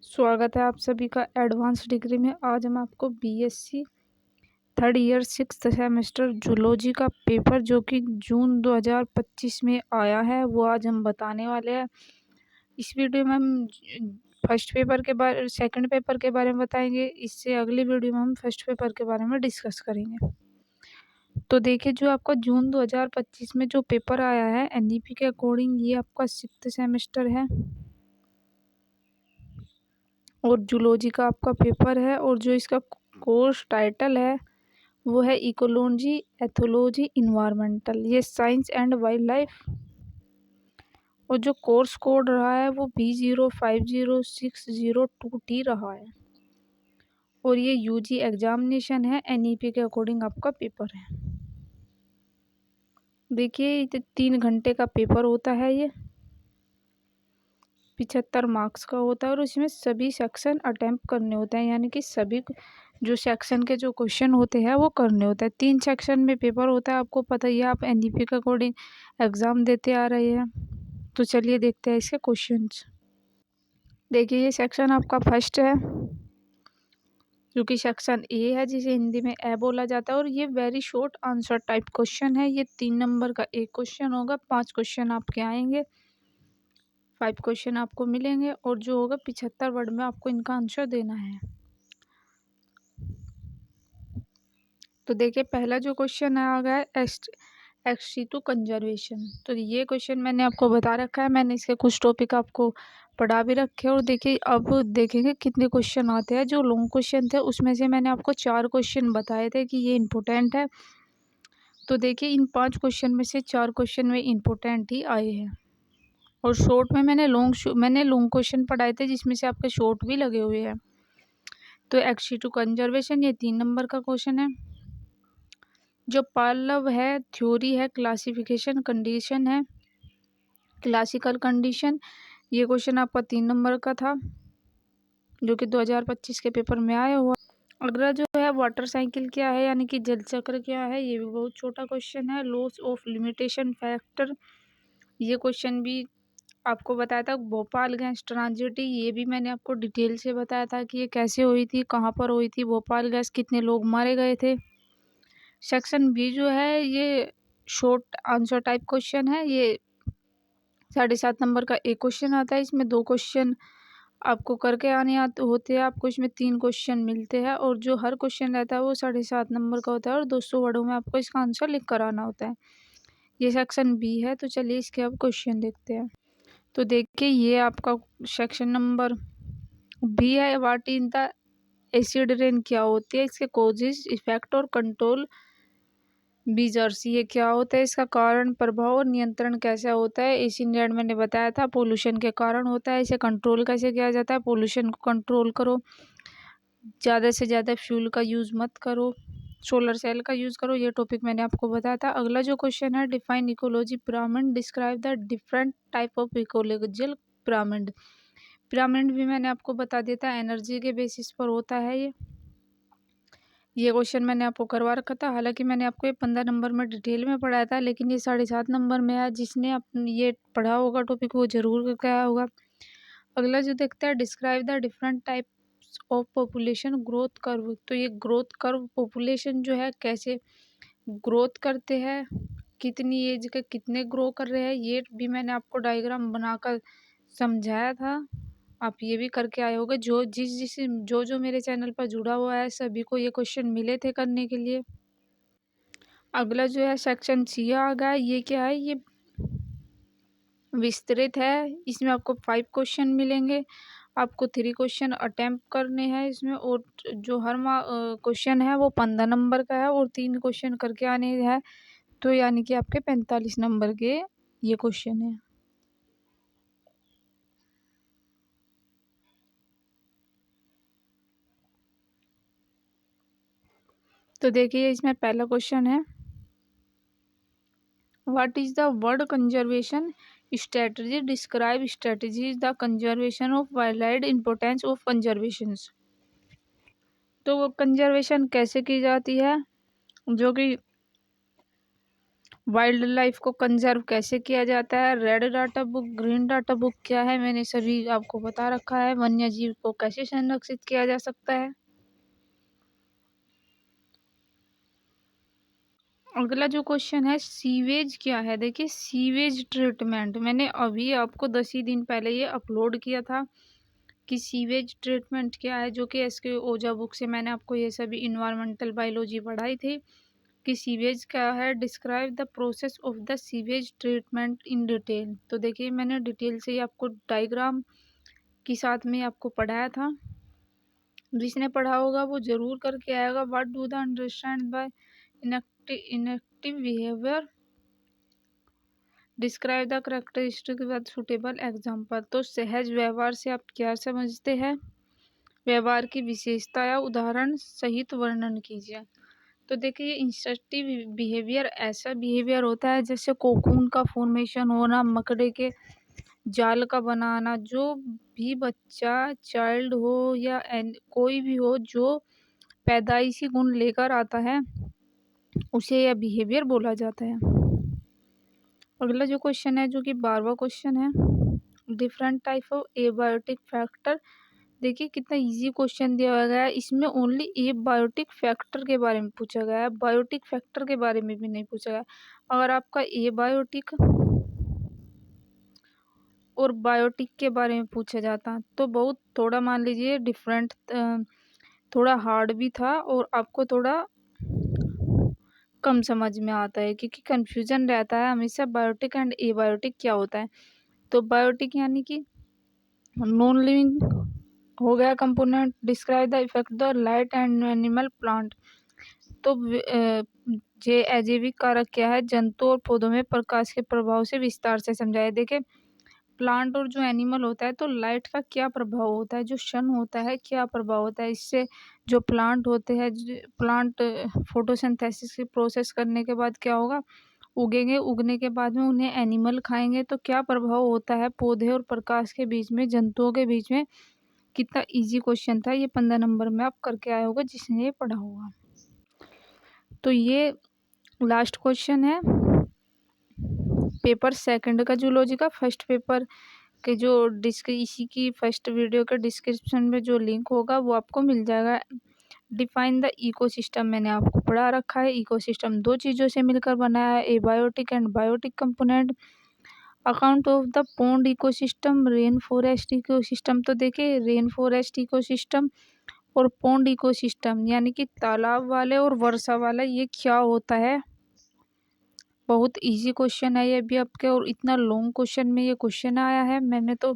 स्वागत है आप सभी का एडवांस डिग्री में। आज हम आपको BSc third year sixth semester zoology का पेपर जो कि जून 2025 में आया है वो आज हम बताने वाले हैं। इस वीडियो में हम फर्स्ट पेपर के बारे सेकंड पेपर के बारे में बताएंगे। इससे अगली वीडियो में हम फर्स्ट पेपर के बारे में डिस्कस करेंगे। तो देखिए, जो आपका जून 2025 में जो पेपर आया है एनईपी के अकॉर्डिंग, ये आपका सिक्स्थ सेमेस्टर है और जूलॉजी का आपका पेपर है। और जो इसका कोर्स टाइटल है वो है इकोलॉजी, एथोलॉजी, इन्वायरमेंटल, ये साइंस एंड वाइल्ड लाइफ। और जो कोर्स कोड रहा है वो B050602T रहा है। और ये यूजी एग्जामिनेशन है, एनईपी के अकॉर्डिंग आपका पेपर है। देखिए, 3 घंटे का पेपर होता है, ये 75 मार्क्स का होता है और इसमें सभी सेक्शन अटेम्प्ट करने होते हैं, यानी कि सभी जो सेक्शन के जो क्वेश्चन होते हैं वो करने होते हैं। 3 सेक्शन में पेपर होता है, आपको पता ही है, आप एनईपी के अकॉर्डिंग एग्ज़ाम देते आ रहे हैं। तो चलिए देखते हैं इसके क्वेश्चंस। देखिए, ये सेक्शन आपका फर्स्ट है जो कि सेक्शन ए है, जिसे हिंदी में ए बोला जाता है। और ये very short answer type question है। ये 3 नंबर का एक क्वेश्चन होगा, 5 क्वेश्चन आपके आएंगे, 5 क्वेश्चन आपको मिलेंगे और जो होगा 75 वर्ड में आपको इनका आंसर देना है। तो देखिए, पहला जो क्वेश्चन आ गया है एक्सटीटू कंजर्वेशन। तो ये क्वेश्चन मैंने आपको बता रखा है, मैंने इसके कुछ टॉपिक आपको पढ़ा भी रखे हैं। और देखिए, अब देखेंगे कितने क्वेश्चन आते हैं। जो लॉन्ग क्वेश्चन थे उसमें से मैंने आपको 4 क्वेश्चन बताए थे कि ये इम्पोर्टेंट है। तो देखिए, इन 5 क्वेश्चन में से 4 क्वेश्चन में इम्पोर्टेंट ही आए हैं। और शॉर्ट में मैंने लॉन्ग क्वेश्चन पढ़ाए थे जिसमें से आपके शॉर्ट भी लगे हुए हैं। तो एक्सटीटू कंजर्वेशन ये 3 नंबर का क्वेश्चन है। जो पल्लव है, थ्योरी है, क्लासिफिकेशन कंडीशन है, क्लासिकल कंडीशन, ये क्वेश्चन आपका 3 नंबर का था जो कि 2025 के पेपर में आया हुआ। अगला जो है वाटर साइकिल क्या है, यानी कि जल चक्र क्या है, ये भी बहुत छोटा क्वेश्चन है। लॉस ऑफ लिमिटेशन फैक्टर, ये क्वेश्चन भी आपको बताया था। भोपाल गैस ट्रांजिटी, ये भी मैंने आपको डिटेल से बताया था कि ये कैसे हुई थी, कहाँ पर हुई थी भोपाल गैस, कितने लोग मारे गए थे। सेक्शन बी जो है ये शॉर्ट आंसर टाइप क्वेश्चन है। ये 7.5 नंबर का एक क्वेश्चन आता है, इसमें 2 क्वेश्चन आपको करके आने आते होते हैं, आपको इसमें 3 क्वेश्चन मिलते हैं। और जो हर क्वेश्चन रहता है वो 7.5 नंबर का होता है और 200 वर्डों में आपको इसका आंसर लिख कर आना होता है। ये सेक्शन बी है। तो चलिए इसके अब क्वेश्चन देखते हैं। तो देखिए, ये आपका सेक्शन नंबर बी है। What in the acid rain, क्या होती है, इसके कॉजेज, इफेक्ट और कंट्रोल बीजर्स, ये क्या होता है, इसका कारण, प्रभाव और नियंत्रण कैसा होता है। एसिड रेन मैंने बताया था पोल्यूशन के कारण होता है। इसे कंट्रोल कैसे किया जाता है, पोल्यूशन को कंट्रोल करो, ज़्यादा से ज़्यादा फ्यूल का यूज़ मत करो, सोलर सेल का यूज़ करो, ये टॉपिक मैंने आपको बताया था। अगला जो क्वेश्चन है define ecology pyramid, describe the different type of ecological pyramid. Pyramid भी मैंने आपको बता दिया था, एनर्जी के बेसिस पर होता है ये क्वेश्चन मैंने आपको करवा रखा था। हालांकि मैंने आपको ये 15 नंबर में डिटेल में पढ़ाया था, लेकिन ये 7.5 नंबर में है। जिसने ये पढ़ा होगा टॉपिक वो जरूर करके आया होगा। अगला जो देखते हैं describe the different types of population growth curve. तो ये ग्रोथ कर्व पॉपुलेशन जो है कैसे ग्रोथ करते हैं, कितनी एज के कितने ग्रो कर रहे हैं, ये भी मैंने आपको डायग्राम बनाकर समझाया था। आप ये भी करके आए होगे। जो मेरे चैनल पर जुड़ा हुआ है सभी को ये क्वेश्चन मिले थे करने के लिए। अगला जो है सेक्शन सी आ गया। ये क्या है, ये विस्तृत है। इसमें आपको 5 क्वेश्चन मिलेंगे, आपको 3 क्वेश्चन अटेम्प्ट करने हैं इसमें। और जो हर क्वेश्चन है वो 15 नंबर का है और 3 क्वेश्चन करके आने हैं। तो यानी कि आपके 45 नंबर के ये क्वेश्चन है। तो देखिए, इसमें पहला क्वेश्चन है what is the word conservation strategy, describe strategies the conservation of wild life, importance of conservation. तो वो कंजर्वेशन कैसे की जाती है, जो कि वाइल्ड लाइफ को कंजर्व कैसे किया जाता है, red data book, green data book क्या है, मैंने सभी आपको बता रखा है। वन्य जीव को कैसे संरक्षित किया जा सकता है। अगला जो क्वेश्चन है, सीवेज क्या है। देखिए सीवेज ट्रीटमेंट मैंने अभी आपको 10 ही दिन पहले ये अपलोड किया था कि सीवेज ट्रीटमेंट क्या है, जो कि एसके ओझा बुक से मैंने आपको ये सभी इन्वायरमेंटल बायोलॉजी पढ़ाई थी कि सीवेज क्या है। Describe the process of the sewage treatment in detail. तो देखिए मैंने डिटेल से ही आपको डायग्राम के साथ में आपको पढ़ाया था। जिसने पढ़ा होगा वो जरूर करके आएगा। What do the understand by inactive behaviour, describe the characteristic with suitable example. तो सहज व्यवहार से आप क्या समझते हैं, व्यवहार की विशेषता या उदाहरण सहित वर्णन कीजिए। तो देखिए इंस्ट्रक्टिव बिहेवियर ऐसा बिहेवियर होता है जैसे कोकून का फॉर्मेशन होना, मकड़े के जाल का बनाना। जो भी बच्चा, चाइल्ड हो या कोई भी हो जो पैदाइशी गुण लेकर आता है उसे यह बिहेवियर बोला जाता है। अगला जो क्वेश्चन है, जो कि 12वां क्वेश्चन है, different type of abiotic factor. देखिए कितना इजी क्वेश्चन दिया गया है, इसमें ओनली एबायोटिक फैक्टर के बारे में पूछा गया है, बायोटिक फैक्टर के बारे में भी नहीं पूछा गया। अगर आपका एबायोटिक और बायोटिक के बारे में पूछा जाता तो बहुत थोड़ा मान लीजिए डिफरेंट, थोड़ा हार्ड भी था और आपको थोड़ा कम समझ में आता है, क्योंकि कंफ्यूजन रहता है हमेशा बायोटिक एंड एबायोटिक क्या होता है। तो बायोटिक यानी कि नॉन लिविंग हो गया component. Describe the effect the light and animal plant. तो जे अजैविक कारक क्या है, जंतु और पौधों में प्रकाश के प्रभाव से विस्तार से समझाया। देखे प्लांट और जो एनिमल होता है तो लाइट का क्या प्रभाव होता है, जो सन होता है क्या प्रभाव होता है, इससे जो प्लांट होते हैं, प्लांट फोटोसिंथेसिस की प्रोसेस करने के बाद क्या होगा, उगेंगे, उगने के बाद में उन्हें एनिमल खाएंगे तो क्या प्रभाव होता है पौधे और प्रकाश के बीच में, जंतुओं के बीच में। कितना इजी क्वेश्चन था ये, 15 नंबर में आप करके आए होगा जिसने ये पढ़ा होगा। तो ये लास्ट क्वेश्चन है पेपर सेकंड का जूलॉजी का। फर्स्ट पेपर के जो इसी की फर्स्ट वीडियो के डिस्क्रिप्शन में जो लिंक होगा वो आपको मिल जाएगा। डिफाइन द इकोसिस्टम मैंने आपको पढ़ा रखा है। इकोसिस्टम दो चीज़ों से मिलकर बना है, abiotic and biotic component. Account of the pond ecosystem, rain forest ecosystem. तो देखिए रेन फॉरेस्ट इकोसिस्टम और पॉन्ड इकोसिस्टम यानी कि तालाब वाले और वर्षा वाला, ये क्या होता है। बहुत इजी क्वेश्चन है ये भी आपके, और इतना लॉन्ग क्वेश्चन में ये क्वेश्चन आया है। मैंने तो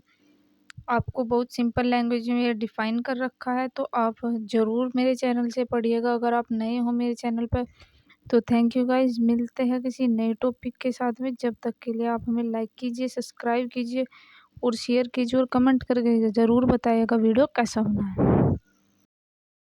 आपको बहुत सिंपल लैंग्वेज में ये डिफाइन कर रखा है, तो आप ज़रूर मेरे चैनल से पढ़िएगा अगर आप नए हो मेरे चैनल पर। तो थैंक यू गाइज, मिलते हैं किसी नए टॉपिक के साथ में। जब तक के लिए आप हमें लाइक कीजिए, सब्सक्राइब कीजिए और शेयर कीजिए और कमेंट करके ज़रूर बताइएगा वीडियो कैसा बना है।